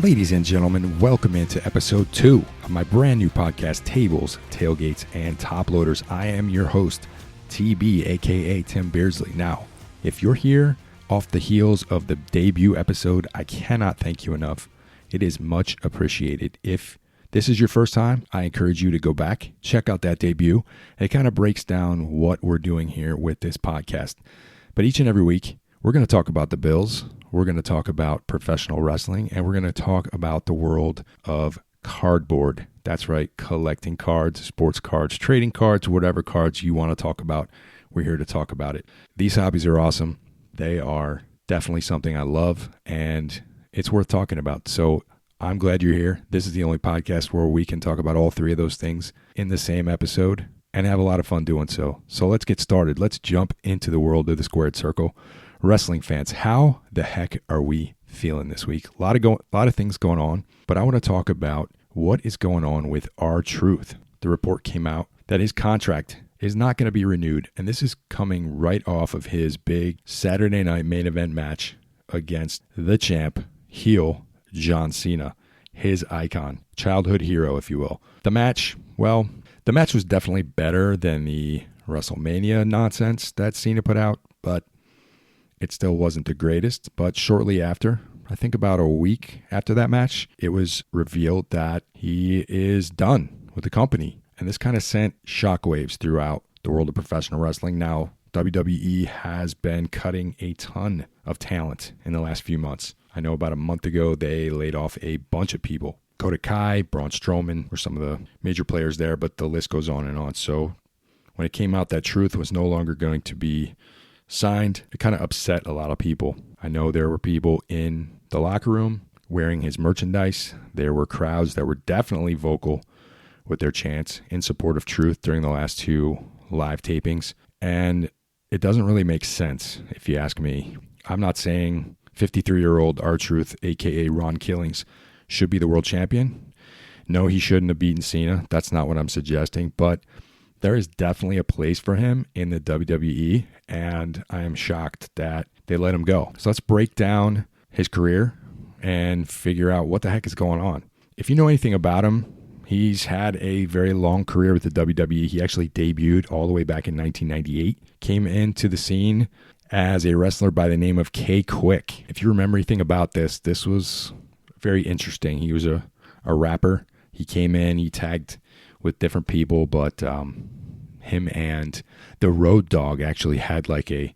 Ladies and gentlemen, welcome into episode 2 of my brand new podcast, Tables, Tailgates, and Top Loaders. I am your host, TB, aka Tim Beardsley. Now, if you're here off the heels of the debut episode, I cannot thank you enough. It is much appreciated. If this is your first time, I encourage you to go back, check out that debut. It kind of breaks down what we're doing here with this podcast. But each and every week, we're going to talk about the Bills. We're going to talk about professional wrestling, and we're going to talk about the world of cardboard. That's right, collecting cards, sports cards, trading cards, whatever cards you want to talk about. We're here to talk about it. These hobbies are awesome. They are definitely something I love, and it's worth talking about. So I'm glad you're here. This is the only podcast where we can talk about all three of those things in the same episode and have a lot of fun doing so. So let's get started. Let's jump into the world of the squared circle. Wrestling fans, how the heck are we feeling this week? A lot of things going on, but I want to talk about what is going on with R-Truth. The report came out that his contract is not going to be renewed, and this is coming right off of his big Saturday night main event match against the champ, heel John Cena, his icon, childhood hero, if you will. The match was definitely better than the WrestleMania nonsense that Cena put out, but it still wasn't the greatest. But shortly after, I think about a week after that match, it was revealed that he is done with the company. And this kind of sent shockwaves throughout the world of professional wrestling. Now, WWE has been cutting a ton of talent in the last few months. I know about a month ago, they laid off a bunch of people. Dakota Kai, Braun Strowman were some of the major players there, but the list goes on and on. So when it came out that Truth was no longer going to be signed, it kind of upset a lot of people. I know there were people in the locker room wearing his merchandise. There were crowds that were definitely vocal with their chants in support of Truth during the last two live tapings. And it doesn't really make sense, if you ask me. I'm not saying 53-year-old R-Truth, a.k.a. Ron Killings, should be the world champion. No, he shouldn't have beaten Cena. That's not what I'm suggesting. But there is definitely a place for him in the WWE, and I am shocked that they let him go. So let's break down his career and figure out what the heck is going on. If you know anything about him, he's had a very long career with the WWE. He actually debuted all the way back in 1998, came into the scene as a wrestler by the name of K-Quick. If you remember anything about this was very interesting. He was a rapper. He came in, he tagged with different people, but him and the Road Dogg actually had like a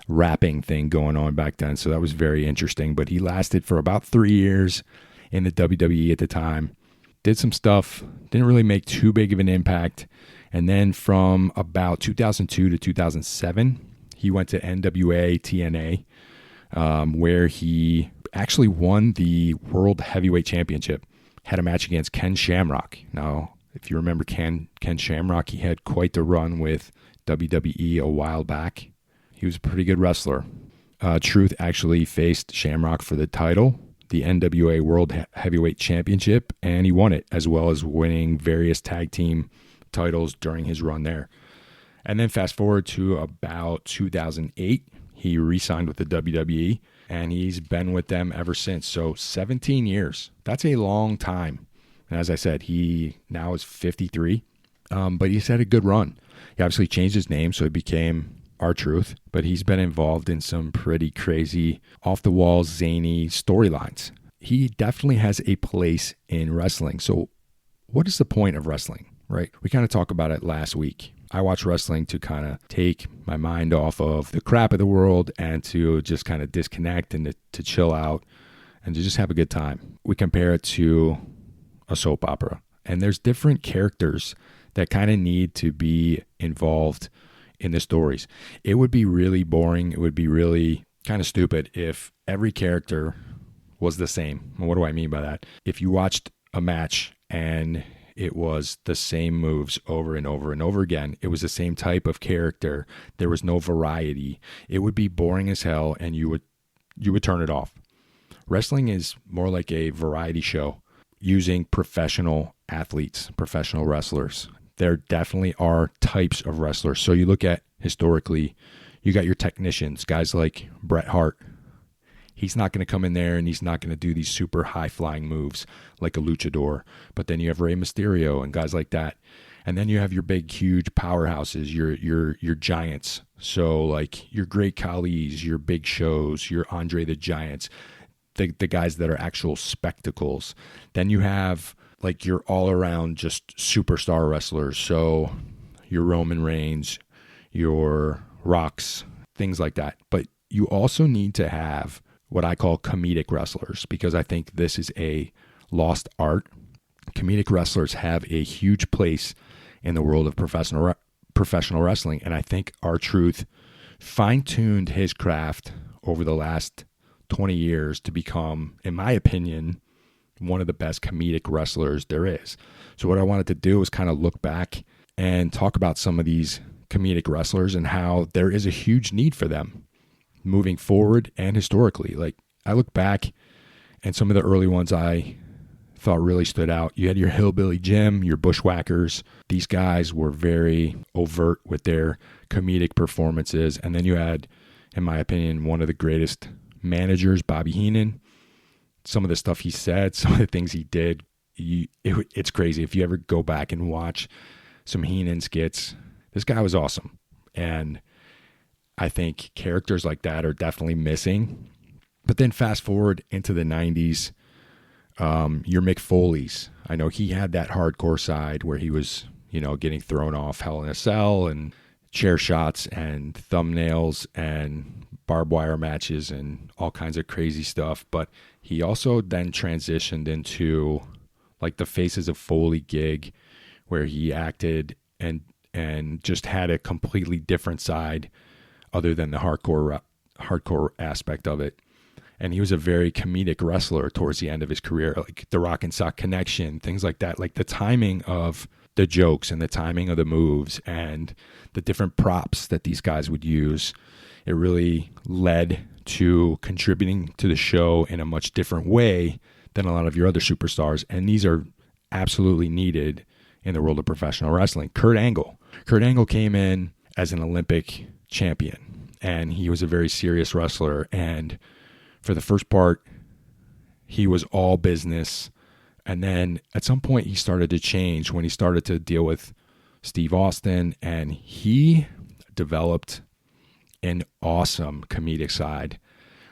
rapping thing going on back then, so that was very interesting. But he lasted for about 3 years in the WWE at the time, did some stuff, didn't really make too big of an impact, and then from about 2002 to 2007, he went to NWA TNA, where he actually won the World Heavyweight Championship, had a match against Ken Shamrock. Now, if you remember Ken Shamrock, he had quite the run with WWE a while back. He was a pretty good wrestler. Truth actually faced Shamrock for the title, the NWA World Heavyweight Championship, and he won it, as well as winning various tag team titles during his run there. And then fast forward to about 2008, he re-signed with the WWE, and he's been with them ever since. So 17 years. That's a long time. And as I said, he now is 53, but he's had a good run. He obviously changed his name, so he became R-Truth, but he's been involved in some pretty crazy, off-the-wall, zany storylines. He definitely has a place in wrestling. So what is the point of wrestling, right? We kind of talked about it last week. I watch wrestling to kind of take my mind off of the crap of the world and to just kind of disconnect and to chill out and to just have a good time. We compare it to a soap opera, and there's different characters that kind of need to be involved in the stories. It would be really boring. It would be really kind of stupid if every character was the same. And what do I mean by that? If you watched a match and it was the same moves over and over and over again, it was the same type of character, there was no variety, it would be boring as hell, and you would turn it off. Wrestling is more like a variety show using professional athletes, professional wrestlers. There definitely are types of wrestlers. So you look at historically, you got your technicians, guys like Bret Hart. he's not going to come in there and he's not going to do these super high-flying moves like a luchador. But then you have Rey Mysterio and guys like that. And then you have your big, huge powerhouses, your giants. So like your Great Khali's, your Big Shows, your Andre the Giants, the guys that are actual spectacles. Then you have like your all-around just superstar wrestlers. So your Roman Reigns, your Rocks, things like that. But you also need to have what I call comedic wrestlers, because I think this is a lost art. Comedic wrestlers have a huge place in the world of professional wrestling, and I think R-Truth fine-tuned his craft over the last 20 years to become, in my opinion, one of the best comedic wrestlers there is. So what I wanted to do is kind of look back and talk about some of these comedic wrestlers and how there is a huge need for them moving forward and historically. Like, I look back and some of the early ones I thought really stood out. You had your Hillbilly Jim, your Bushwhackers. These guys were very overt with their comedic performances. And then you had, in my opinion, one of the greatest managers, Bobby Heenan. Some of the stuff he said, some of the things he did, it's crazy. If you ever go back and watch some Heenan skits, this guy was awesome. And I think characters like that are definitely missing. But then fast forward into the 90s, your Mick Foley's. I know he had that hardcore side where he was, getting thrown off Hell in a Cell and chair shots and thumbnails and barbed wire matches and all kinds of crazy stuff. But he also then transitioned into like the Faces of Foley gig where he acted and just had a completely different side other than the hardcore aspect of it. And he was a very comedic wrestler towards the end of his career, like the Rock and Sock Connection, things like that. Like the timing of the jokes and the timing of the moves and the different props that these guys would use, it really led to contributing to the show in a much different way than a lot of your other superstars. And these are absolutely needed in the world of professional wrestling. Kurt Angle came in as an Olympic champion, and he was a very serious wrestler. And for the first part, he was all business. And then at some point he started to change when he started to deal with Steve Austin, and he developed an awesome comedic side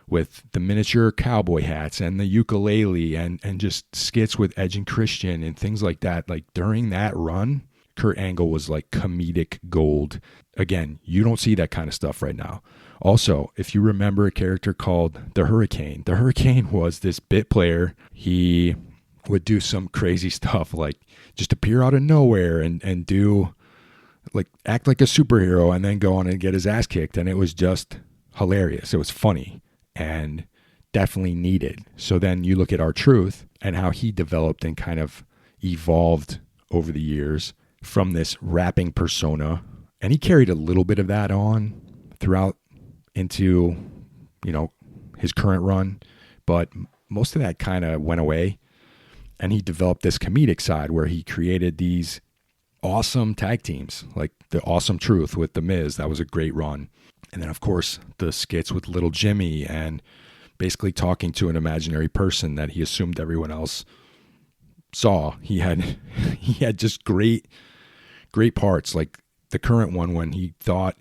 with the miniature cowboy hats and the ukulele and just skits with Edge and Christian and things like that. Like during that run, Kurt Angle was like comedic gold. Again, you don't see that kind of stuff right now. Also, if you remember a character called the Hurricane was this bit player. He would do some crazy stuff like just appear out of nowhere and do like act like a superhero and then go on and get his ass kicked. And it was just hilarious. It was funny and definitely needed. So then you look at R-Truth and how he developed and kind of evolved over the years from this rapping persona. And he carried a little bit of that on throughout into, his current run. But most of that kind of went away. And he developed this comedic side where he created these awesome tag teams, like the Awesome Truth with The Miz. That was a great run. And then, of course, the skits with Little Jimmy and basically talking to an imaginary person that he assumed everyone else saw. He had just great parts, like the current one when he thought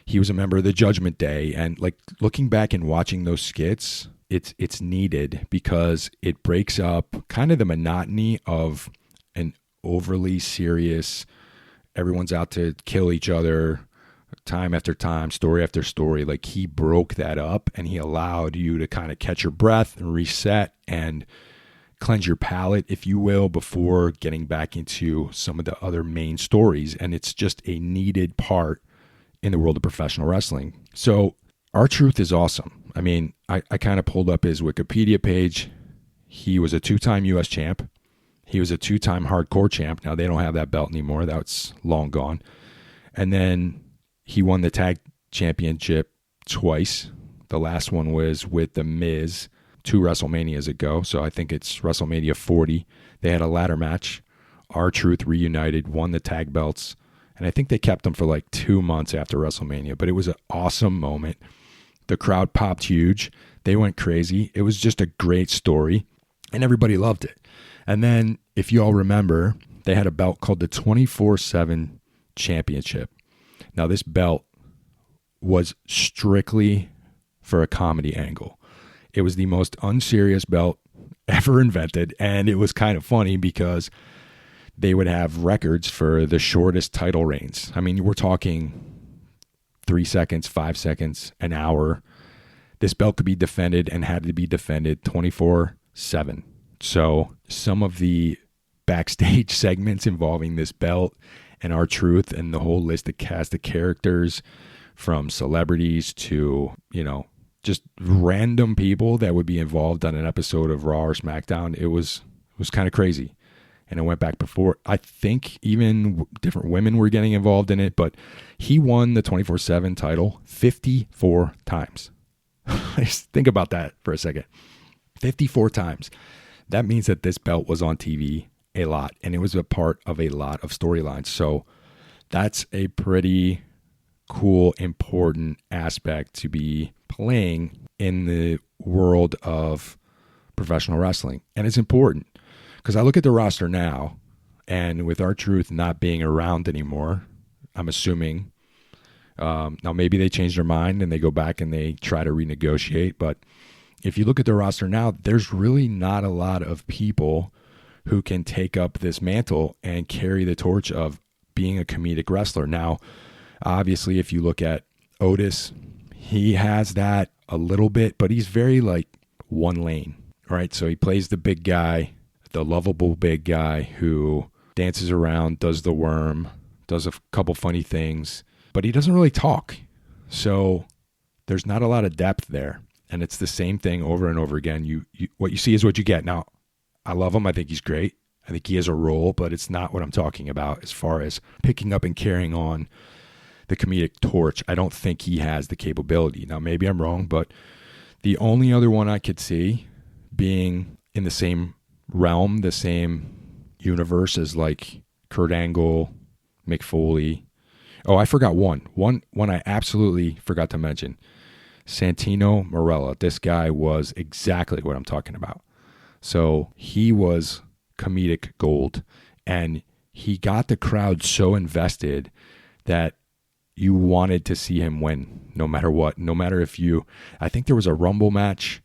he was a member of the Judgment Day. And like looking back and watching those skits, it's needed because it breaks up kind of the monotony of an overly serious, everyone's out to kill each other, time after time, story after story. Like he broke that up and he allowed you to kind of catch your breath and reset and cleanse your palate, if you will, before getting back into some of the other main stories. And it's just a needed part in the world of professional wrestling. So R-Truth is awesome. I mean, I kind of pulled up his Wikipedia page. He was a 2-time U.S. champ. He was a 2-time hardcore champ. Now, they don't have that belt anymore. That's long gone. And then he won the tag championship twice. The last one was with The Miz 2 WrestleManias ago. So I think it's WrestleMania 40. They had a ladder match. R-Truth reunited, won the tag belts. And I think they kept them for like 2 months after WrestleMania. But it was an awesome moment. The crowd popped huge. They went crazy. It was just a great story, and everybody loved it. And then, if you all remember, they had a belt called the 24/7 Championship. Now, this belt was strictly for a comedy angle. It was the most unserious belt ever invented, and it was kind of funny because they would have records for the shortest title reigns. I mean, we're talking 3 seconds, 5 seconds, an hour. This belt could be defended and had to be defended 24/7. So some of the backstage segments involving this belt and R-Truth and the whole list of cast of characters, from celebrities to, just random people that would be involved on an episode of Raw or SmackDown, it was kind of crazy. And it went back before. I think even different women were getting involved in it, but he won the 24/7 title 54 times. Just think about that for a second. 54 times. That means that this belt was on TV a lot, and it was a part of a lot of storylines. So that's a pretty cool, important aspect to be playing in the world of professional wrestling. And it's important because I look at the roster now, and with R-Truth not being around anymore, I'm assuming, now maybe they changed their mind and they go back and they try to renegotiate. But if you look at the roster now, there's really not a lot of people who can take up this mantle and carry the torch of being a comedic wrestler. Now, obviously, if you look at Otis, he has that a little bit, but he's very like one lane, right? So he plays the big guy, the lovable big guy who dances around, does the worm, does a couple funny things, but he doesn't really talk. So there's not a lot of depth there. And it's the same thing over and over again. You what you see is what you get. Now, I love him. I think he's great. I think he has a role, but it's not what I'm talking about as far as picking up and carrying on the comedic torch. I don't think he has the capability. Now, maybe I'm wrong, but the only other one I could see being in the same realm, the same universe as like Kurt Angle, Mick Foley. Oh, I forgot one I absolutely forgot to mention. Santino Marella. This guy was exactly what I'm talking about. So he was comedic gold, and he got the crowd so invested that you wanted to see him win no matter what. No matter if I think there was a Rumble match,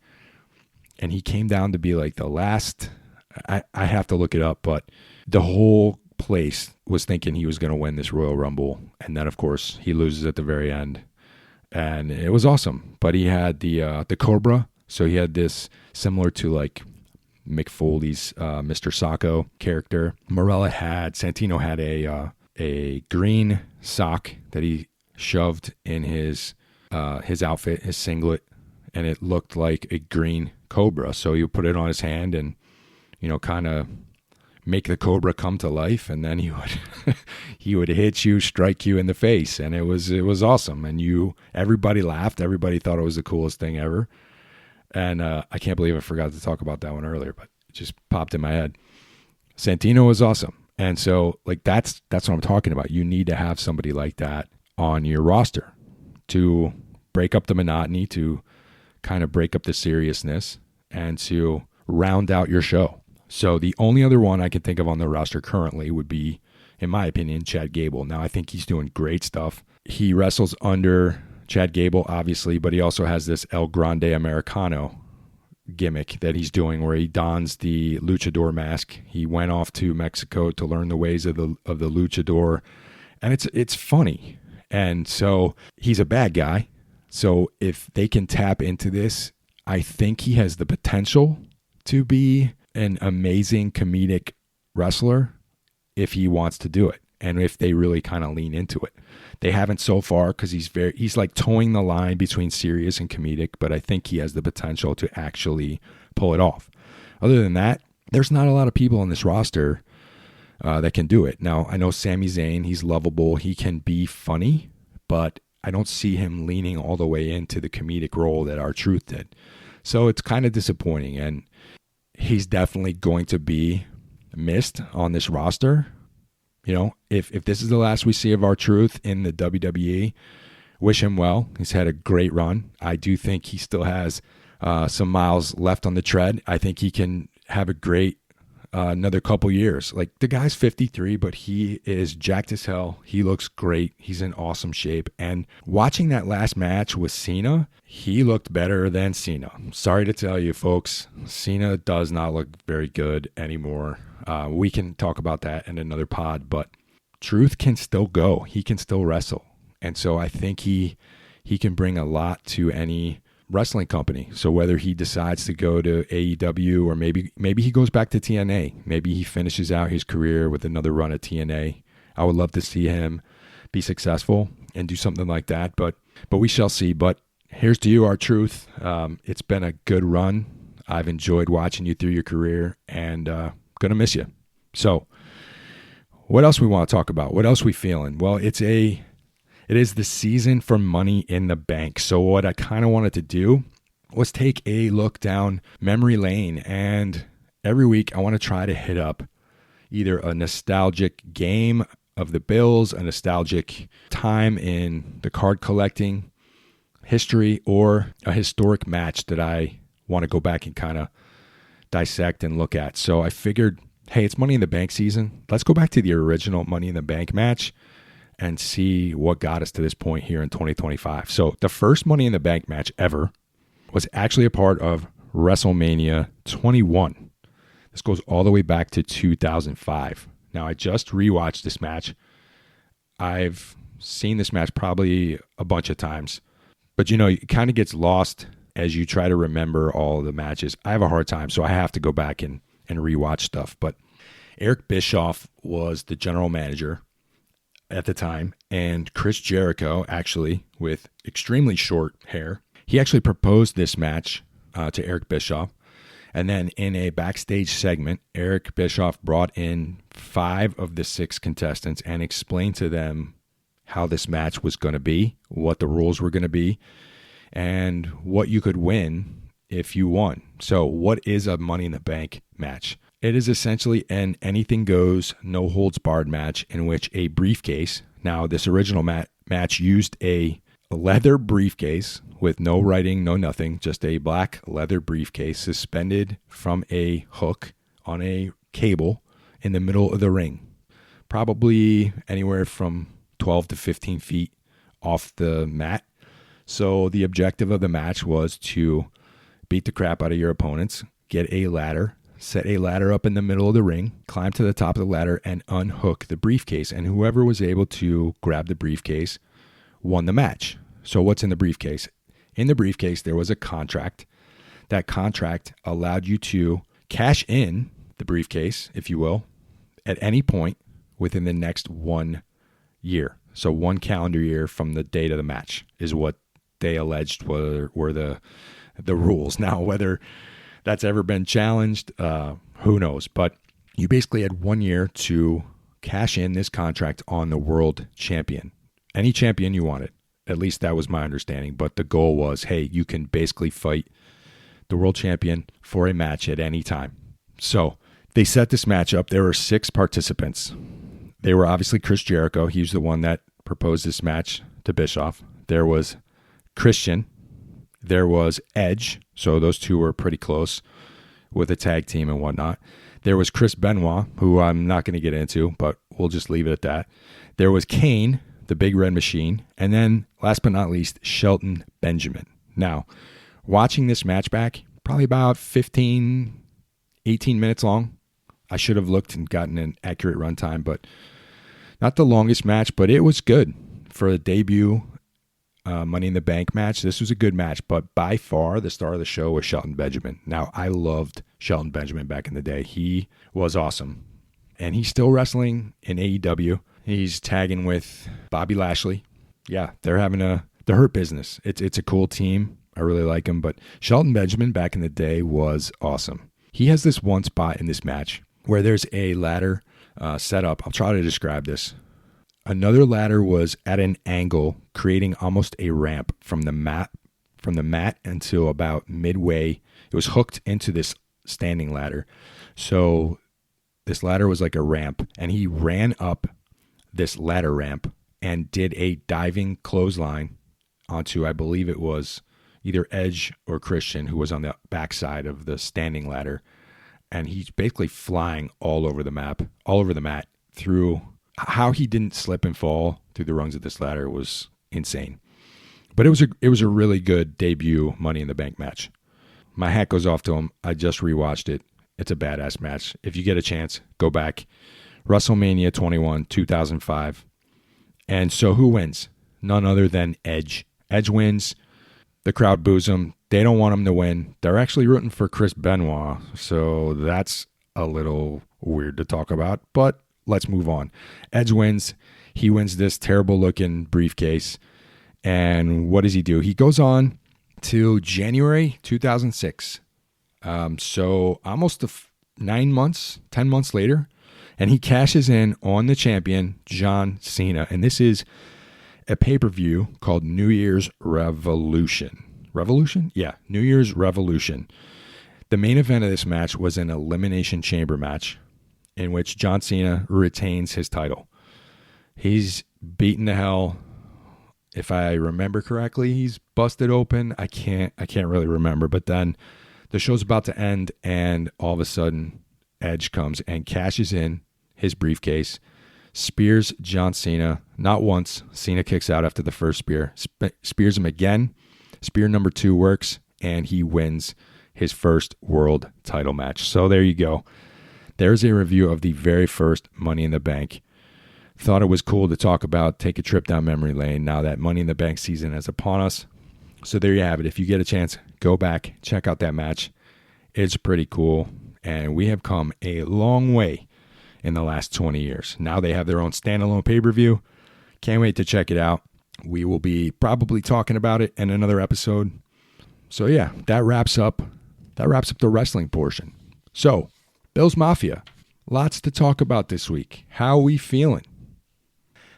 and he came down to be like the last, I have to look it up, but the whole place was thinking he was going to win this Royal Rumble. And then, of course, he loses at the very end. And it was awesome. But he had the Cobra. So he had this similar to like Mick Foley's Mr. Sacco character. Santino had a green sock that he shoved in his outfit, his singlet, and it looked like a green cobra. So you put it on his hand and, kind of make the cobra come to life, and then he would hit you, strike you in the face, and it was awesome. And everybody laughed, everybody thought it was the coolest thing ever. And I can't believe I forgot to talk about that one earlier, but it just popped in my head. Santino was awesome. And so like that's what I'm talking about. You need to have somebody like that on your roster to break up the monotony, to kind of break up the seriousness, and to round out your show. So the only other one I can think of on the roster currently would be, in my opinion, Chad Gable. Now, I think he's doing great stuff. He wrestles under Chad Gable, obviously, but he also has this El Grande Americano gimmick that he's doing where he dons the luchador mask. He went off to Mexico to learn the ways of the luchador, and it's funny. And so he's a bad guy. So if they can tap into this, I think he has the potential to be an amazing comedic wrestler if he wants to do it, and if they really kind of lean into it. They haven't so far because he's like towing the line between serious and comedic, but I think he has the potential to actually pull it off. Other than that, there's not a lot of people on this roster that can do it. Now, I know Sami Zayn, he's lovable, he can be funny, but I don't see him leaning all the way into the comedic role that R-Truth did. So it's kind of disappointing, and he's definitely going to be missed on this roster. If this is the last we see of R-Truth in the WWE, wish him well. He's had a great run. I do think he still has some miles left on the tread. I think he can have a great another couple years. Like, the guy's 53, but he is jacked as hell. He looks great. He's in awesome shape. And watching that last match with Cena, he looked better than Cena. Sorry to tell you, folks, Cena does not look very good anymore. We can talk about that in another pod, but truth can still go. He can still wrestle. And so I think he can bring a lot to any wrestling company. So whether he decides to go to AEW or maybe he goes back to TNA, maybe he finishes out his career with another run at TNA. I would love to see him be successful and do something like that, but we shall see. But here's to you, R-Truth. It's been a good run. I've enjoyed watching you through your career, and gonna miss you. So what else we want to talk about? What else we feeling? Well, it is the season for Money in the Bank. So what I kind of wanted to do was take a look down memory lane. And every week I want to try to hit up either a nostalgic game of the Bills, a nostalgic time in the card collecting history, or a historic match that I want to go back and kind of dissect and look at. So I figured, hey, it's Money in the Bank season. Let's go back to the original Money in the Bank match and see what got us to this point here in 2025. So the first Money in the Bank match ever was actually a part of WrestleMania 21. This goes all the way back to 2005. Now, I just rewatched this match. I've seen this match probably a bunch of times, but it kind of gets lost as you try to remember all the matches. I have a hard time, so I have to go back and rewatch stuff. But Eric Bischoff was the general manager at the time, and Chris Jericho, actually with extremely short hair, he actually proposed this match to Eric Bischoff. And then in a backstage segment, Eric Bischoff brought in 5 of the 6 contestants and explained to them how this match was going to be, what the rules were going to be, and what you could win if you won. So what is a Money in the Bank match? It is essentially an anything goes, no holds barred match in which a briefcase, now this original match used a leather briefcase with no writing, no nothing, just a black leather briefcase suspended from a hook on a cable in the middle of the ring, probably anywhere from 12 to 15 feet off the mat. So the objective of the match was to beat the crap out of your opponents, get a ladder, set a ladder up in the middle of the ring, climb to the top of the ladder, and unhook the briefcase. And whoever was able to grab the briefcase won the match. So what's in the briefcase? In the briefcase, there was a contract. That contract allowed you to cash in the briefcase, if you will, at any point within the next 1 year. So 1 calendar year from the date of the match is what they alleged were the rules. Now, whether that's ever been challenged, who knows? But you basically had 1 year to cash in this contract on the world champion. Any champion you wanted. At least that was my understanding. But the goal was, hey, you can basically fight the world champion for a match at any time. So they set this match up. There were 6 participants. They were obviously Chris Jericho. He was the one that proposed this match to Bischoff. There was Christian. There was Edge. So those two were pretty close with a tag team and whatnot. There was Chris Benoit, who I'm not going to get into, but we'll just leave it at that. There was Kane, the Big Red Machine. And then, last but not least, Shelton Benjamin. Now, watching this match back, probably about 18 minutes long. I should have looked and gotten an accurate runtime, but not the longest match, but it was good. For a debut Money in the Bank match, this was a good match, but by far the star of the show was Shelton Benjamin. Now, I loved Shelton Benjamin back in the day. He was awesome. And he's still wrestling in AEW. He's tagging with Bobby Lashley. Yeah, they're having the Hurt Business. It's a cool team. I really like him, but Shelton Benjamin back in the day was awesome. He has this one spot in this match where there's a ladder set up. I'll try to describe this. Another ladder was at an angle, creating almost a ramp from the mat until about midway. It was hooked into this standing ladder. So this ladder was like a ramp, and he ran up this ladder ramp and did a diving clothesline onto, I believe it was either Edge or Christian, who was on the backside of the standing ladder. And he's basically flying all over the map, all over the mat. Through how he didn't slip and fall through the rungs of this ladder was insane. But it was a really good debut Money in the Bank match. My hat goes off to him. I just rewatched it. It's a badass match. If you get a chance, go back. WrestleMania 21, 2005. And so who wins? None other than Edge. Edge wins. The crowd boos him. They don't want him to win. They're actually rooting for Chris Benoit. So that's a little weird to talk about. But let's move on. Edge wins. He wins this terrible looking briefcase. And what does he do? He goes on to January 2006. So almost 9 months, 10 months later. And he cashes in on the champion, John Cena. And this is a pay-per-view called New Year's Revolution. Revolution? Yeah, New Year's Revolution. The main event of this match was an Elimination Chamber match in which John Cena retains his title. He's beaten to hell. If I remember correctly, he's busted open. I can't really remember. But then the show's about to end, and all of a sudden, Edge comes and cashes in his briefcase, spears John Cena. Not once. Cena kicks out after the first spear. Spears him again. Spear number 2 works, and he wins his first world title match. So there you go. There's a review of the very first Money in the Bank. Thought it was cool to talk about, take a trip down memory lane now that Money in the Bank season is upon us. So there you have it. If you get a chance, go back, check out that match. It's pretty cool, and we have come a long way in the last 20 years. Now they have their own standalone pay-per-view. Can't wait to check it out. We will be probably talking about it in another episode. So yeah, that wraps up the wrestling portion. So, Bills Mafia. Lots to talk about this week. How are we feeling?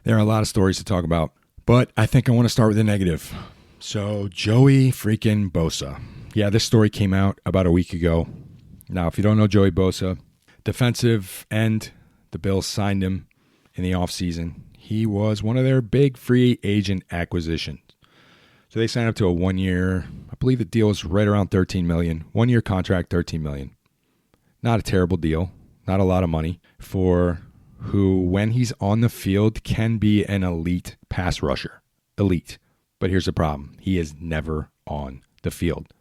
There are a lot of stories to talk about, but I think I want to start with the negative. So, Joey freaking Bosa. Yeah, this story came out about a week ago. Now, if you don't know Joey Bosa, defensive end, the Bills signed him in the offseason. He was one of their big free agent acquisitions. So they signed up to a 1-year, I believe the deal is right around $13 million. 1-year contract, $13 million. Not a terrible deal. Not a lot of money for who, when he's on the field, can be an elite pass rusher. Elite. But here's the problem. He is never on the field.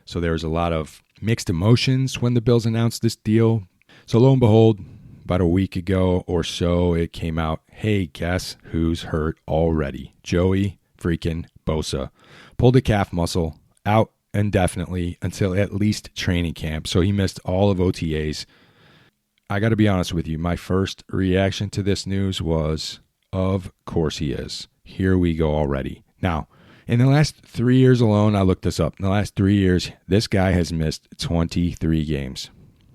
So there's a lot of mixed emotions when the Bills announced this deal. So lo and behold, about a week ago or so, it came out, hey, guess who's hurt already? Joey freaking Bosa. Pulled a calf muscle, out indefinitely until at least training camp. So he missed all of OTAs. I got to be honest with you. My first reaction to this news was, of course he is. Here we go already. Now, in the last 3 years alone, I looked this up. In the last 3 years, this guy has missed 23 games.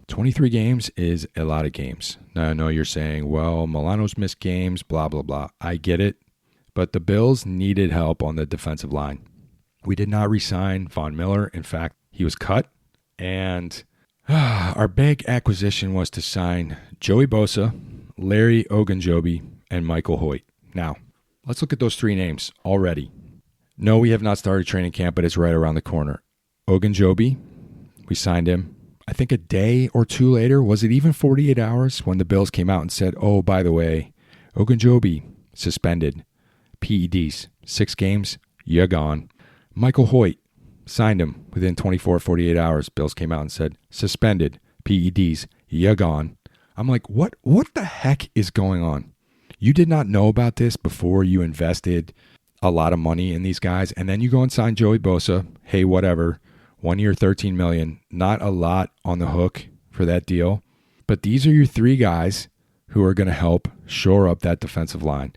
23 games is a lot of games. Now, I know you're saying, well, Milano's missed games, blah, blah, blah. I get it. But the Bills needed help on the defensive line. We did not re-sign Von Miller. In fact, he was cut. And our big acquisition was to sign Joey Bosa, Larry Ogunjobi, and Michael Hoyt. Now, let's look at those 3 names already. No, we have not started training camp, but it's right around the corner. Ogunjobi, we signed him. I think a day or 2 later, was it even 48 hours, when the Bills came out and said, oh, by the way, Ogunjobi suspended. PEDs, 6 games, you're gone. Michael Hoyt, signed him within 24, 48 hours. Bills came out and said, suspended, PEDs, you're gone. I'm like, what the heck is going on? You did not know about this before you invested a lot of money in these guys, and then you go and sign Joey Bosa. Hey, whatever. 1 year, $13 million. Not a lot on the hook for that deal. But these are your 3 guys who are going to help shore up that defensive line,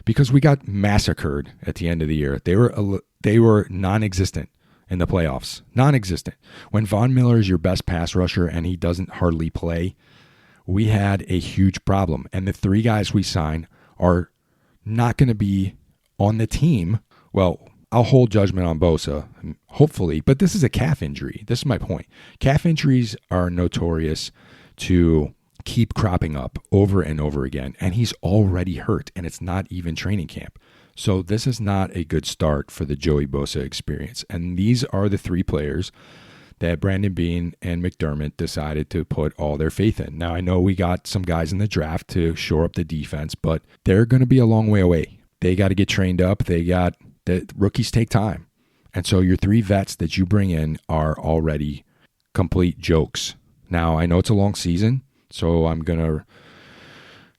because we got massacred at the end of the year. They were non-existent in the playoffs. Non-existent. When Von Miller is your best pass rusher and he doesn't hardly play, we had a huge problem. And the 3 guys we signed are not going to be on the team. Well, I'll hold judgment on Bosa, hopefully, but this is a calf injury. This is my point. Calf injuries are notorious to keep cropping up over and over again, and he's already hurt, and it's not even training camp. So this is not a good start for the Joey Bosa experience. And these are the three players that Brandon Beane and McDermott decided to put all their faith in. Now, I know we got some guys in the draft to shore up the defense, but they're going to be a long way away. They got to get trained up. The rookies take time. And so your three vets that you bring in are already complete jokes. Now, I know it's a long season, so I'm going to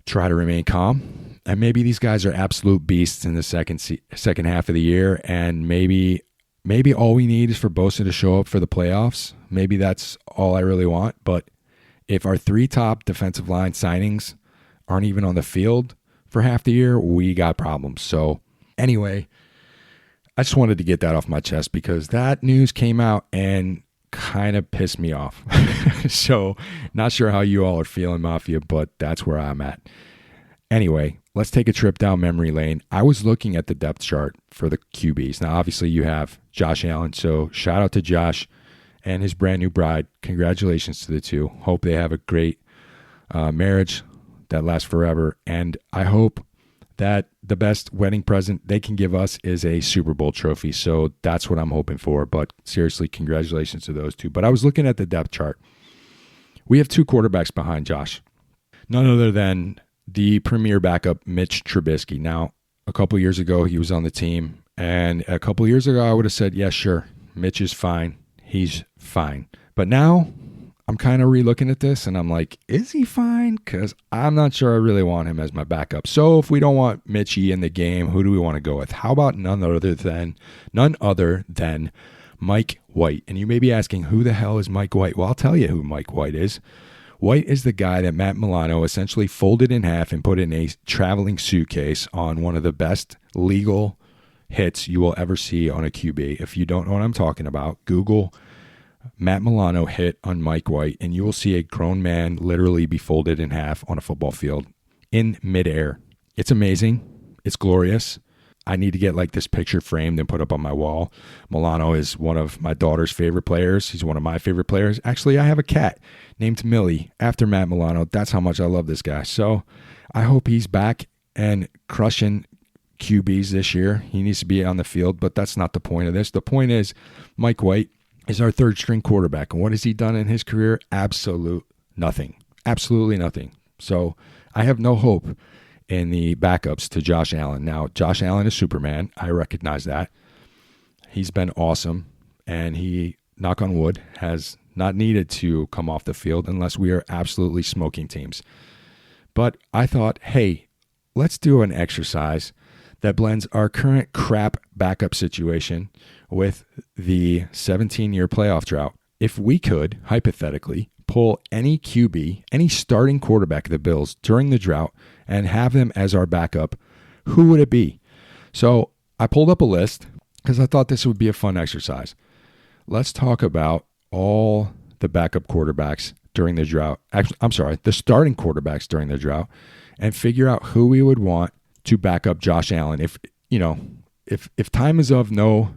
try to remain calm. And maybe these guys are absolute beasts in the second half of the year, and maybe all we need is for Bosa to show up for the playoffs. Maybe that's all I really want. But if our three top defensive line signings aren't even on the field for half the year, we got problems. So anyway, I just wanted to get that off my chest because that news came out and kind of pissed me off. So not sure how you all are feeling, Mafia, but that's where I'm at. Anyway, let's take a trip down memory lane. I was looking at the depth chart for the QBs. Now, obviously, you have Josh Allen. So shout out to Josh and his brand new bride. Congratulations to the two. Hope they have a great marriage that lasts forever. And I hope that the best wedding present they can give us is a Super Bowl trophy. So that's what I'm hoping for. But seriously, congratulations to those two. But I was looking at the depth chart. We have two quarterbacks behind Josh. None other than the premier backup, Mitch Trubisky. Now, a couple years ago, he was on the team. And a couple years ago, I would have said, yeah, sure, Mitch is fine. He's fine. But now, I'm kind of re-looking at this, and I'm like, is he fine? Because I'm not sure I really want him as my backup. So if we don't want Mitchie in the game, who do we want to go with? How about none other than Mike White? And you may be asking, who the hell is Mike White? Well, I'll tell you who Mike White is. White is the guy that Matt Milano essentially folded in half and put in a traveling suitcase on one of the best legal hits you will ever see on a QB. If you don't know what I'm talking about, Google Matt Milano hit on Mike White, and you will see a grown man literally be folded in half on a football field in midair. It's amazing. It's glorious. I need to get like this picture framed and put up on my wall. Milano is one of my daughter's favorite players. He's one of my favorite players. Actually, I have a cat named Millie after Matt Milano. That's how much I love this guy. So I hope he's back and crushing QBs this year. He needs to be on the field, but that's not the point of this. The point is Mike White is our third string quarterback. And what has he done in his career? Absolutely nothing. So I have no hope in the backups to Josh Allen. Now, Josh Allen is Superman. I recognize that. He's been awesome, and he, knock on wood, has not needed to come off the field unless we are absolutely smoking teams. But I thought, hey, let's do an exercise that blends our current crap backup situation with the 17-year playoff drought. If we could, hypothetically, pull any QB, any starting quarterback of the Bills during the drought and have them as our backup, who would it be? So I pulled up a list because I thought this would be a fun exercise. Let's talk about all the backup quarterbacks during the drought. Actually, I'm sorry, the starting quarterbacks during the drought, and figure out who we would want to back up Josh Allen. If time has no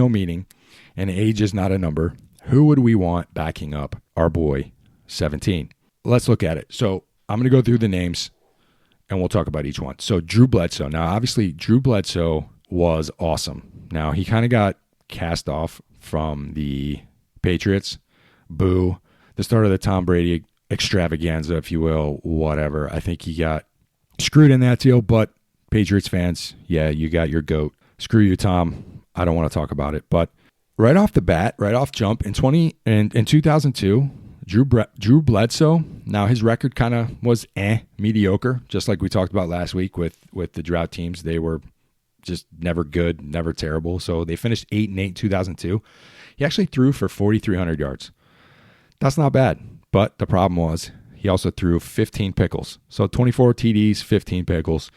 meaning and age is not a number, who would we want backing up our boy 17? Let's look at it. So I'm going to go through the names and we'll talk about each one. So Drew Bledsoe. Now, obviously, Drew Bledsoe was awesome. Now, he kind of got cast off from the Patriots. Boo. The start of the Tom Brady extravaganza, if you will, whatever. I think he got screwed in that deal, but Patriots fans, yeah, you got your GOAT. Screw you, Tom. I don't want to talk about it. But right off the bat, right off jump, in 2002, Drew Bledsoe, now his record kind of was mediocre, just like we talked about last week with the drought teams. They were just never good, never terrible. So they finished 8-8 in 2002. He actually threw for 4,300 yards. That's not bad. But the problem was he also threw 15 pickles. So 24 TDs, 15 pickles.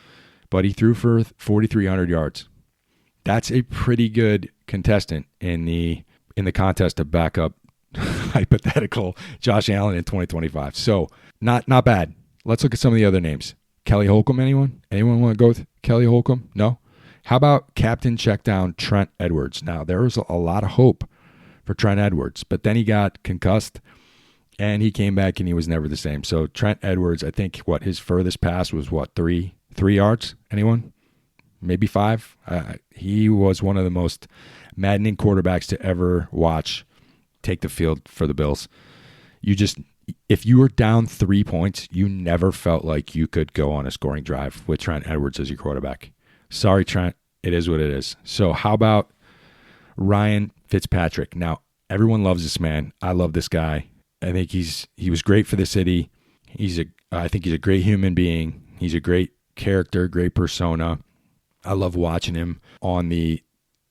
But he threw for 4,300 yards. That's a pretty good contestant in the contest to back up hypothetical Josh Allen in 2025. So not bad. Let's look at some of the other names. Kelly Holcomb, anyone? Anyone want to go with Kelly Holcomb? No? How about Captain Checkdown Trent Edwards? Now, there was a lot of hope for Trent Edwards, but then he got concussed and he came back and he was never the same. So Trent Edwards, I think his furthest pass was 3 yards? Anyone? maybe 5. He was one of the most maddening quarterbacks to ever watch take the field for the Bills. If you were down 3 points, you never felt like you could go on a scoring drive with Trent Edwards as your quarterback. Sorry, Trent. It is what it is. So how about Ryan Fitzpatrick? Now, everyone loves this man. I love this guy. I think he was great for the city. I think he's a great human being. He's a great character, great persona. I love watching him on the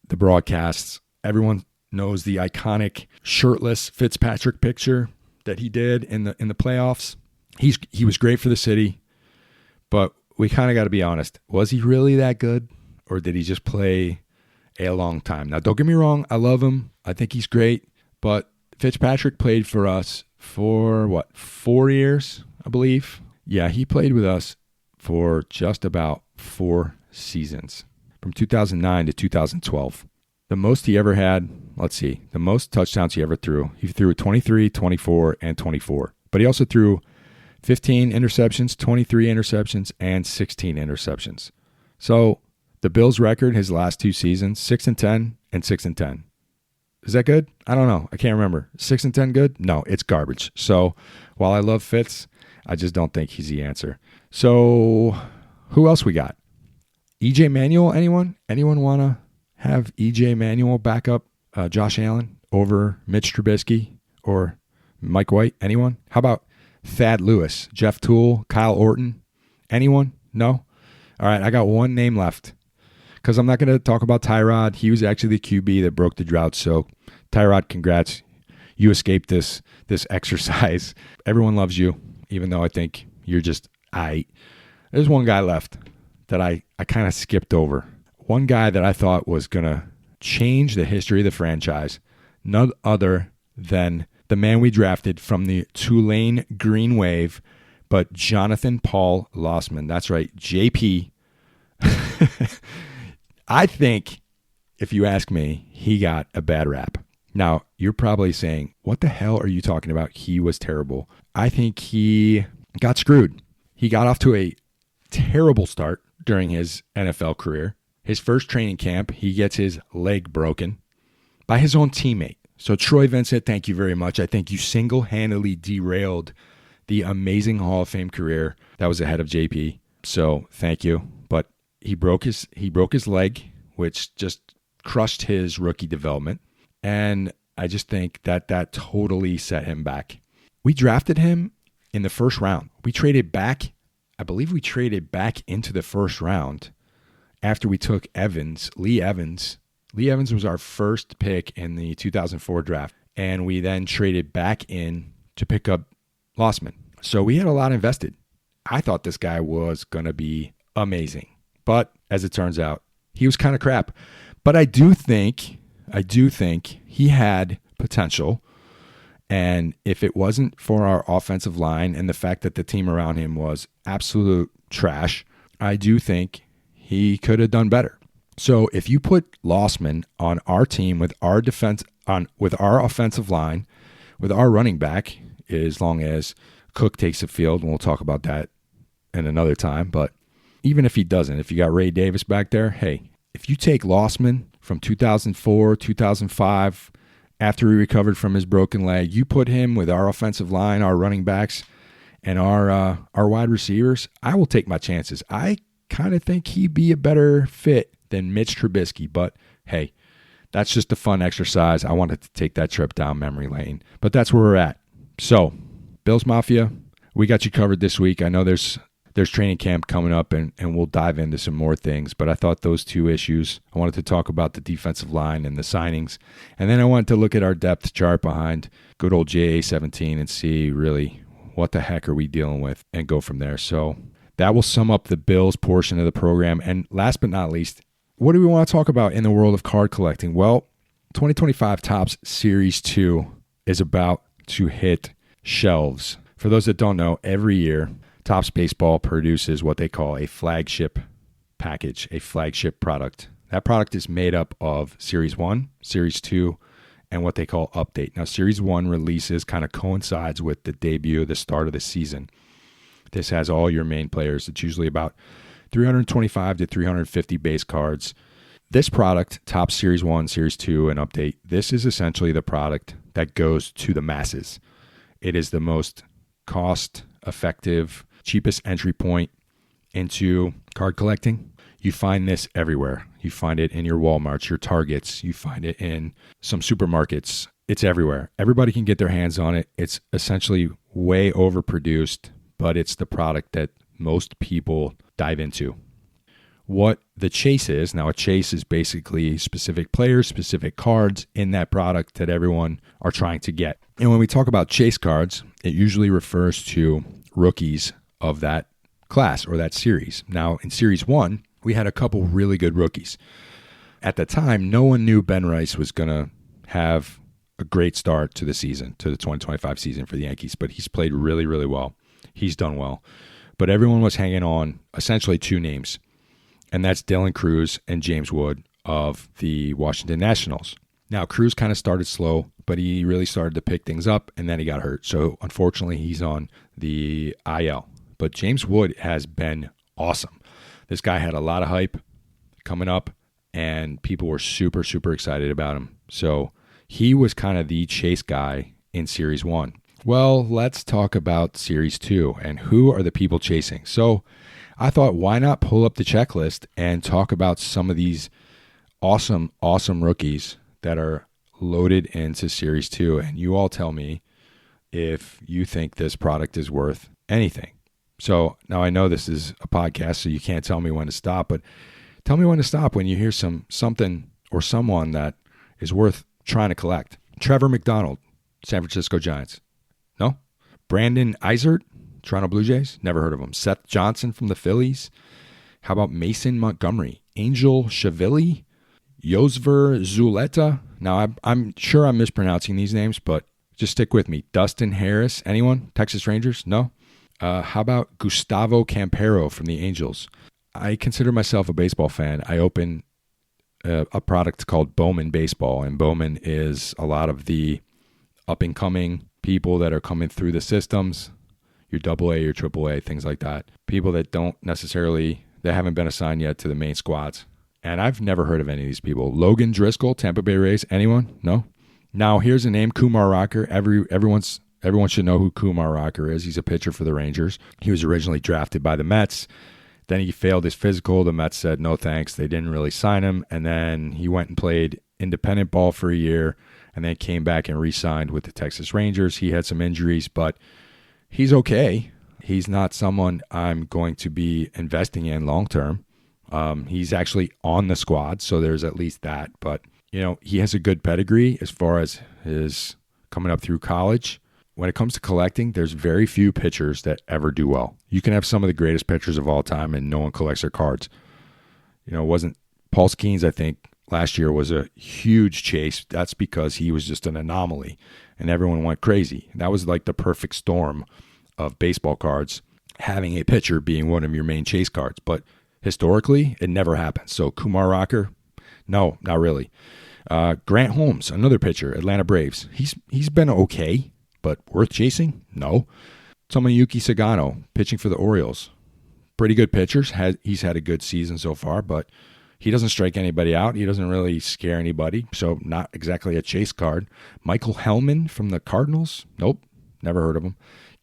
broadcasts. Everyone knows the iconic shirtless Fitzpatrick picture that he did in the playoffs. He was great for the city, but we kind of got to be honest. Was he really that good, or did he just play a long time? Now, don't get me wrong. I love him. I think he's great, but Fitzpatrick played for us for 4 years, I believe. Yeah, he played with us for just about 4 seasons, from 2009 to 2012. The most he ever had, the most touchdowns he ever threw. He threw 23, 24, and 24. But he also threw 15 interceptions, 23 interceptions, and 16 interceptions. So the Bills' record his last 2 seasons, 6-10 and 6-10. Is that good? I don't know. I can't remember. 6-10 good? No, it's garbage. So while I love Fitz, I just don't think he's the answer. So who else we got? EJ Manuel, anyone? Anyone want to have EJ Manuel back up Josh Allen over Mitch Trubisky or Mike White? Anyone? How about Thad Lewis, Jeff Toole, Kyle Orton? Anyone? No? All right, I got one name left because I'm not going to talk about Tyrod. He was actually the QB that broke the drought. So Tyrod, congrats. You escaped this exercise. Everyone loves you, even though I think you're just There's one guy left that I kind of skipped over. One guy that I thought was going to change the history of the franchise. None other than the man we drafted from the Tulane Green Wave, but Jonathan Paul Lossman. That's right, JP. I think, if you ask me, he got a bad rap. Now, you're probably saying, what the hell are you talking about? He was terrible. I think he got screwed. He got off to a terrible start during his NFL career. His first training camp, he gets his leg broken by his own teammate. So Troy Vincent, thank you very much. I think you single-handedly derailed the amazing Hall of Fame career that was ahead of JP. So thank you. But he broke his leg, which just crushed his rookie development. And I just think that totally set him back. We drafted him in the first round. We traded back. I believe we traded back into the first round after we took Lee Evans. Lee Evans was our first pick in the 2004 draft. And we then traded back in to pick up Lossman. So we had a lot invested. I thought this guy was going to be amazing. But as it turns out, he was kind of crap. But I do think he had potential. And if it wasn't for our offensive line and the fact that the team around him was absolute trash, I do think he could have done better. So if you put Lossman on our team with our defense, with our offensive line, with our running back, as long as Cook takes the field, and we'll talk about that in another time. But even if he doesn't, if you got Ray Davis back there, hey, if you take Lossman from 2004, 2005, after he recovered from his broken leg, you put him with our offensive line, our running backs, and our wide receivers, I will take my chances. I kind of think he'd be a better fit than Mitch Trubisky. But hey, that's just a fun exercise. I wanted to take that trip down memory lane. But that's where we're at. So, Bills Mafia, we got you covered this week. I know there's training camp coming up, and we'll dive into some more things. But I thought those two issues, I wanted to talk about the defensive line and the signings. And then I wanted to look at our depth chart behind good old JA-17 and see really what the heck are we dealing with and go from there. So that will sum up the Bills portion of the program. And last but not least, what do we want to talk about in the world of card collecting? Well, 2025 Topps Series 2 is about to hit shelves. For those that don't know, every year, Topps Baseball produces what they call a flagship package, a flagship product. That product is made up of Series 1, Series 2, and what they call Update. Now, Series 1 releases kind of coincides with the debut, the start of the season. This has all your main players. It's usually about 325 to 350 base cards. This product, Topps Series 1, Series 2, and Update, this is essentially the product that goes to the masses. It is the most cost-effective, cheapest entry point into card collecting. You find this everywhere. You find it in your Walmarts, your Targets. You find it in some supermarkets. It's everywhere. Everybody can get their hands on it. It's essentially way overproduced, but it's the product that most people dive into. What the chase is, now a chase is basically specific players, specific cards in that product that everyone are trying to get. And when we talk about chase cards, it usually refers to rookies of that class or that series. Now in Series 1, we had a couple really good rookies. At the time, no one knew Ben Rice was going to have a great start to the season, to the 2025 season for the Yankees, but he's played really, really well. He's done well. But everyone was hanging on essentially two names, and that's Dylan Cruz and James Wood of the Washington Nationals. Now, Cruz kind of started slow, but he really started to pick things up, and then he got hurt. So, unfortunately, he's on the IL. But James Wood has been awesome. This guy had a lot of hype coming up, and people were super, super excited about him. So, he was kind of the chase guy in Series 1. Well, let's talk about Series 2 and who are the people chasing. So, I thought, why not pull up the checklist and talk about some of these awesome, awesome rookies that are loaded into Series 2. And you all tell me if you think this product is worth anything. So now I know this is a podcast, so you can't tell me when to stop, but tell me when to stop when you hear something or someone that is worth trying to collect. Trevor McDonald, San Francisco Giants. No? Brandon Eisert, Toronto Blue Jays? Never heard of him. Seth Johnson from the Phillies? How about Mason Montgomery? Angel Shavili? Yosver Zuleta? Now, I'm sure I'm mispronouncing these names, but just stick with me. Dustin Harris? Anyone? Texas Rangers? No? How about Gustavo Campero from the Angels? I consider myself a baseball fan. I open a product called Bowman Baseball, and Bowman is a lot of the up-and-coming people that are coming through the systems, your AA, your AAA, things like that. People that they haven't been assigned yet to the main squads. And I've never heard of any of these people. Logan Driscoll, Tampa Bay Rays, anyone? No? Now, here's a name, Kumar Rocker. Everyone should know who Kumar Rocker is. He's a pitcher for the Rangers. He was originally drafted by the Mets. Then he failed his physical. The Mets said, no thanks. They didn't really sign him. And then he went and played independent ball for a year and then came back and re-signed with the Texas Rangers. He had some injuries, but he's okay. He's not someone I'm going to be investing in long-term. He's actually on the squad, so there's at least that. But, he has a good pedigree as far as his coming up through college. When it comes to collecting, there's very few pitchers that ever do well. You can have some of the greatest pitchers of all time, and no one collects their cards. It wasn't Paul Skeens, I think, last year was a huge chase. That's because he was just an anomaly, and everyone went crazy. And that was like the perfect storm of baseball cards, having a pitcher being one of your main chase cards. But historically, it never happened. So Kumar Rocker, no, not really. Grant Holmes, another pitcher, Atlanta Braves. He's been okay, but worth chasing? No. Tomoyuki Sagano, pitching for the Orioles. Pretty good pitchers. He's had a good season so far, but he doesn't strike anybody out. He doesn't really scare anybody, so not exactly a chase card. Michael Hellman from the Cardinals? Nope, never heard of him.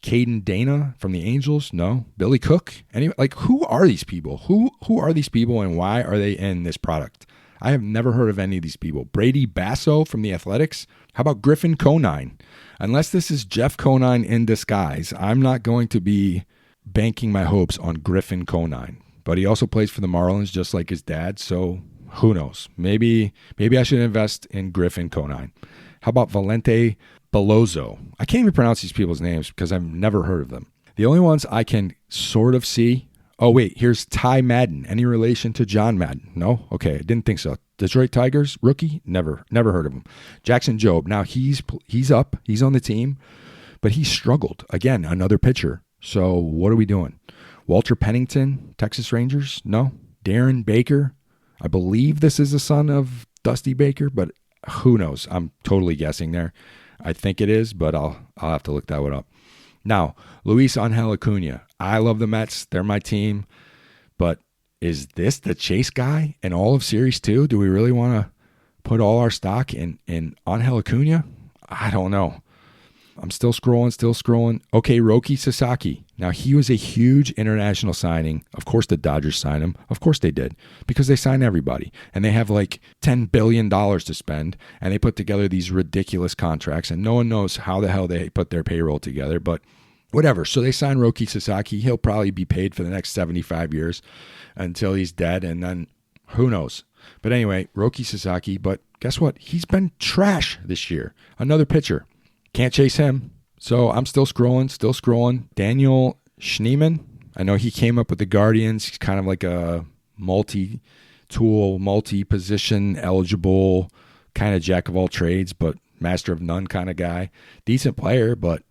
Caden Dana from the Angels? No. Billy Cook? Who are these people? Who are these people and why are they in this product? I have never heard of any of these people. Brady Basso from the Athletics? How about Griffin Conine? Unless this is Jeff Conine in disguise, I'm not going to be banking my hopes on Griffin Conine. But he also plays for the Marlins just like his dad, so who knows? Maybe I should invest in Griffin Conine. How about Valente Bellozo? I can't even pronounce these people's names because I've never heard of them. The only ones I can sort of see. Oh, wait, here's Ty Madden. Any relation to John Madden? No? Okay, I didn't think so. Detroit Tigers, rookie? Never heard of him. Jackson Jobe. Now, he's up. He's on the team, but he struggled. Again, another pitcher. So what are we doing? Walter Pennington, Texas Rangers? No? Darren Baker? I believe this is the son of Dusty Baker, but who knows? I'm totally guessing there. I think it is, but I'll have to look that one up. Now, Luis Angel Acuna. I love the Mets. They're my team. But is this the chase guy in all of Series 2? Do we really want to put all our stock in Angel Acuna? I don't know. I'm still scrolling. Okay, Roki Sasaki. Now, he was a huge international signing. Of course the Dodgers signed him. Of course they did, because they sign everybody. And they have like $10 billion to spend, and they put together these ridiculous contracts, and no one knows how the hell they put their payroll together, but whatever. So they signed Roki Sasaki. He'll probably be paid for the next 75 years until he's dead, and then who knows. But anyway, Roki Sasaki. But guess what? He's been trash this year. Another pitcher. Can't chase him. So I'm still scrolling. Daniel Schneemann. I know he came up with the Guardians. He's kind of like a multi-tool, multi-position eligible kind of jack of all trades, but master of none kind of guy. Decent player, but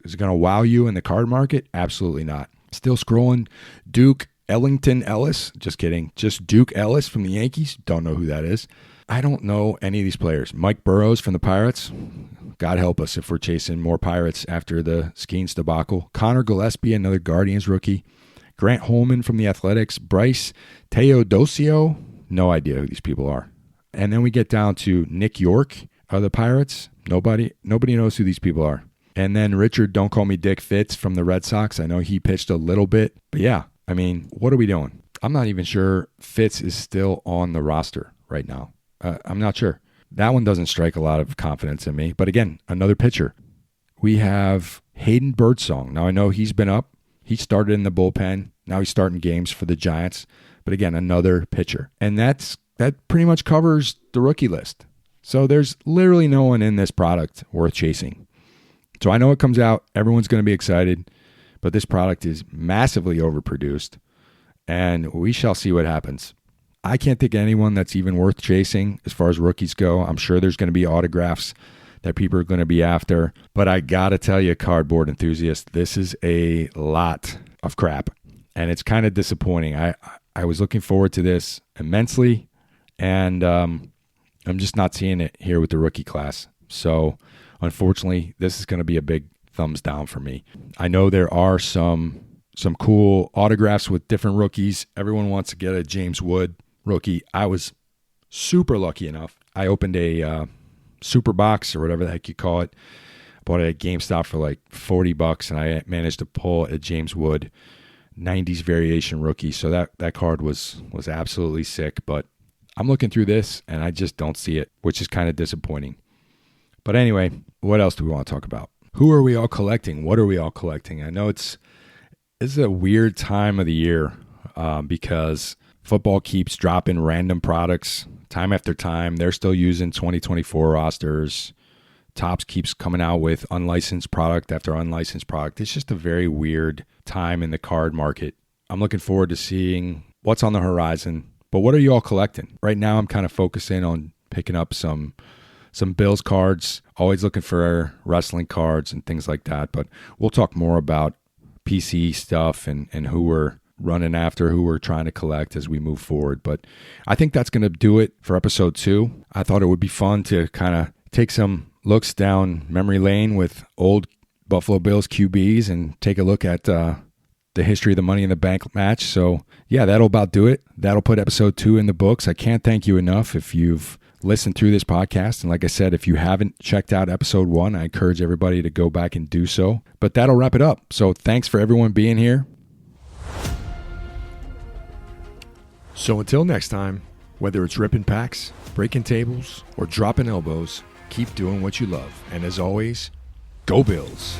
is it going to wow you in the card market? Absolutely not. Still scrolling. Duke Ellington Ellis. Just kidding. Just Duke Ellis from the Yankees. Don't know who that is. I don't know any of these players. Mike Burrows from the Pirates. God help us if we're chasing more Pirates after the Skeens debacle. Connor Gillespie, another Guardians rookie. Grant Holman from the Athletics. Bryce Teodosio. No idea who these people are. And then we get down to Nick York of the Pirates. Nobody knows who these people are. And then Richard, don't call me Dick, Fitz from the Red Sox. I know he pitched a little bit. But yeah, I mean, what are we doing? I'm not even sure Fitz is still on the roster right now. I'm not sure. That one doesn't strike a lot of confidence in me. But again, another pitcher. We have Hayden Birdsong. Now, I know he's been up. He started in the bullpen. Now he's starting games for the Giants. But again, another pitcher. And that pretty much covers the rookie list. So there's literally no one in this product worth chasing. So I know it comes out. Everyone's going to be excited. But this product is massively overproduced. And we shall see what happens. I can't think of anyone that's even worth chasing as far as rookies go. I'm sure there's going to be autographs that people are going to be after. But I got to tell you, cardboard enthusiasts, this is a lot of crap. And it's kind of disappointing. I was looking forward to this immensely. And I'm just not seeing it here with the rookie class. So unfortunately, this is going to be a big thumbs down for me. I know there are some cool autographs with different rookies. Everyone wants to get a James Wood rookie. I was super lucky enough. I opened a super box or whatever the heck you call it. Bought it at GameStop for like $40, and I managed to pull a James Wood 90s variation rookie. So that card was absolutely sick. But I'm looking through this, and I just don't see it, which is kind of disappointing. But anyway, what else do we want to talk about? Who are we all collecting? What are we all collecting? I know this is a weird time of the year because football keeps dropping random products time after time. They're still using 2024 rosters. Topps keeps coming out with unlicensed product after unlicensed product. It's just a very weird time in the card market. I'm looking forward to seeing what's on the horizon. But what are you all collecting? Right now, I'm kind of focusing on picking up some Bills cards, always looking for wrestling cards and things like that. But we'll talk more about PC stuff and who we're running after, who we're trying to collect as we move forward. But I think that's going to do it for episode 2. I thought it would be fun to kind of take some looks down memory lane with old Buffalo Bills QBs and take a look at the history of the Money in the Bank match. So yeah, that'll about do it. That'll put episode 2 in the books. I can't thank you enough if you've listened through this podcast. And like I said, if you haven't checked out episode 1, I encourage everybody to go back and do so. But that'll wrap it up. So thanks for everyone being here. So until next time, whether it's ripping packs, breaking tables, or dropping elbows, keep doing what you love. And as always, go Bills.